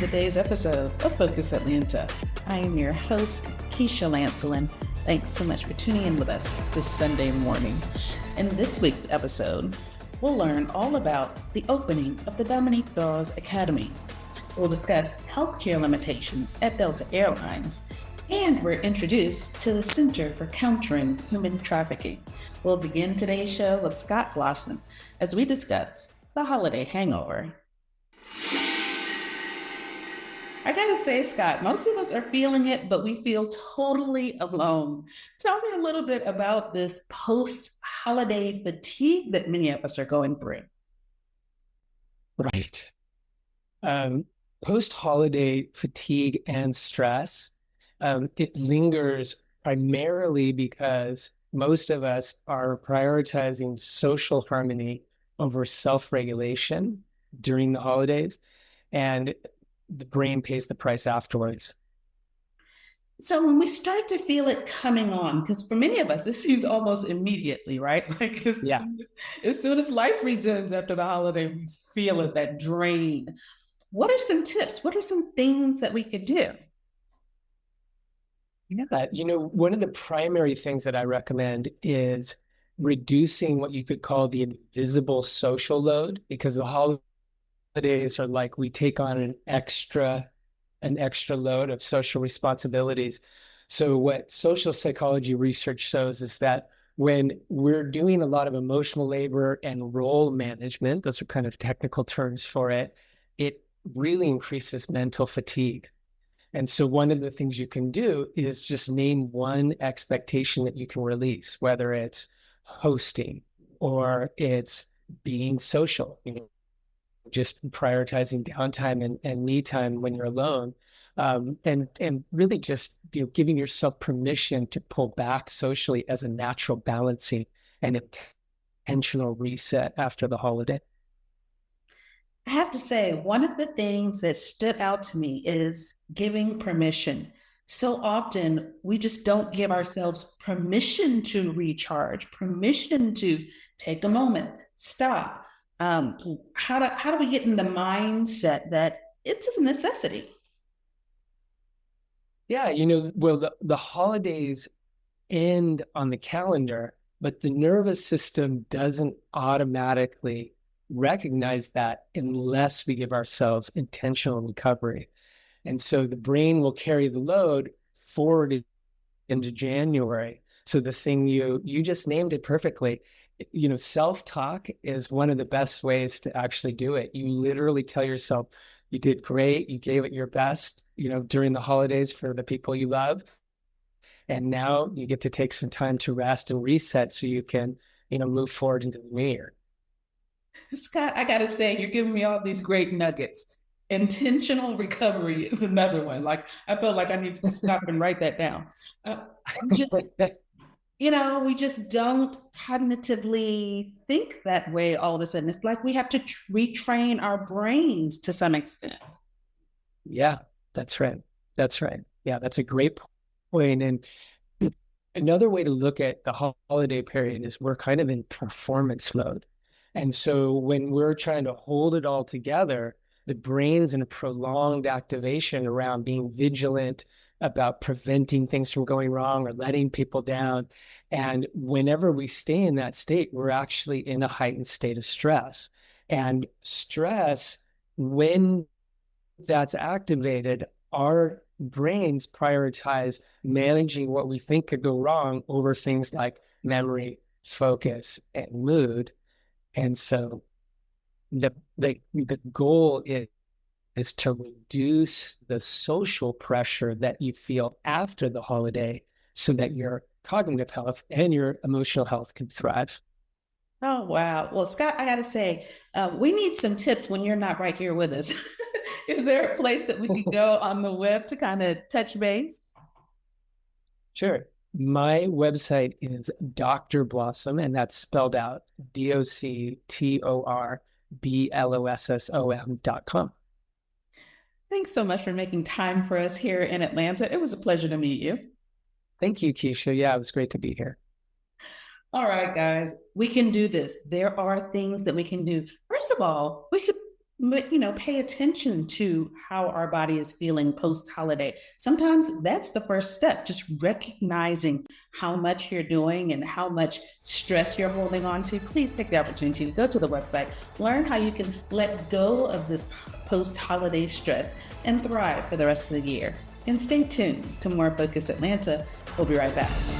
today's episode of Focus Atlanta. I am your host, Keisha Lancelin. Thanks so much for tuning in with us this Sunday morning. In this week's episode, we'll learn all about the opening of the Dominique Dawes Academy. We'll discuss healthcare limitations at Delta Airlines, and we're introduced to the Center for Countering Human Trafficking. We'll begin today's show with Scott Blossom as we discuss the holiday hangover. I gotta say, Scott, most of us are feeling it, but we feel totally alone. Tell me a little bit about this post-holiday fatigue that many of us are going through. Right. Post-holiday fatigue and stress, it lingers primarily because most of us are prioritizing social harmony over self-regulation during the holidays, and the brain pays the price afterwards. So when we start to feel it coming on, because for many of us, it seems almost immediately, right? Like as soon as life resumes after the holiday, we feel it, that drain. What are some tips? What are some things that we could do? One of the primary things that I recommend is reducing what you could call the invisible social load, because the holidays are like we take on an extra load of social responsibilities. So what social psychology research shows is that when we're doing a lot of emotional labor and role management, those are kind of technical terms for it, it really increases mental fatigue. And so one of the things you can do is just name one expectation that you can release, whether it's hosting or it's being social, just prioritizing downtime and me time when you're alone, and really just giving yourself permission to pull back socially as a natural balancing and intentional reset after the holiday. I have to say, one of the things that stood out to me is giving permission. So often we just don't give ourselves permission to recharge, permission to take a moment, stop. How do we get in the mindset that it's a necessity? Yeah, the holidays end on the calendar, but the nervous system doesn't automatically recognize that unless we give ourselves intentional recovery. And so the brain will carry the load forward into January. So the thing you just named it perfectly. Self-talk is one of the best ways to actually do it. You literally tell yourself, you did great, you gave it your best, during the holidays for the people you love. And now you get to take some time to rest and reset so you can, move forward into the new year. Scott, I got to say, you're giving me all these great nuggets. Intentional recovery is another one. Like, I felt like I need to just stop and write that down. We just don't cognitively think that way all of a sudden. It's like we have to retrain our brains to some extent. Yeah, that's right. That's right. Yeah, that's a great point. And another way to look at the holiday period is we're kind of in performance mode. And so when we're trying to hold it all together, the brain's in a prolonged activation around being vigilant about preventing things from going wrong or letting people down. And whenever we stay in that state, we're actually in a heightened state of stress. And stress, when that's activated, our brains prioritize managing what we think could go wrong over things like memory, focus, and mood. And so the goal is to reduce the social pressure that you feel after the holiday so that your cognitive health and your emotional health can thrive. Oh, wow. Well, Scott, I got to say, we need some tips when you're not right here with us. Is there a place that we could go on the web to kind of touch base? Sure. My website is Dr. Blossom, and that's spelled out DoctorBlossom.com. Thanks so much for making time for us here in Atlanta. It was a pleasure to meet you. Thank you, Keisha. Yeah, it was great to be here. All right, guys, we can do this. There are things that we can do. First of all, we could But, pay attention to how our body is feeling post holiday. Sometimes that's the first step, just recognizing how much you're doing and how much stress you're holding on to. Please take the opportunity to go to the website, learn how you can let go of this post holiday stress and thrive for the rest of the year. And stay tuned to more Focus Atlanta. We'll be right back.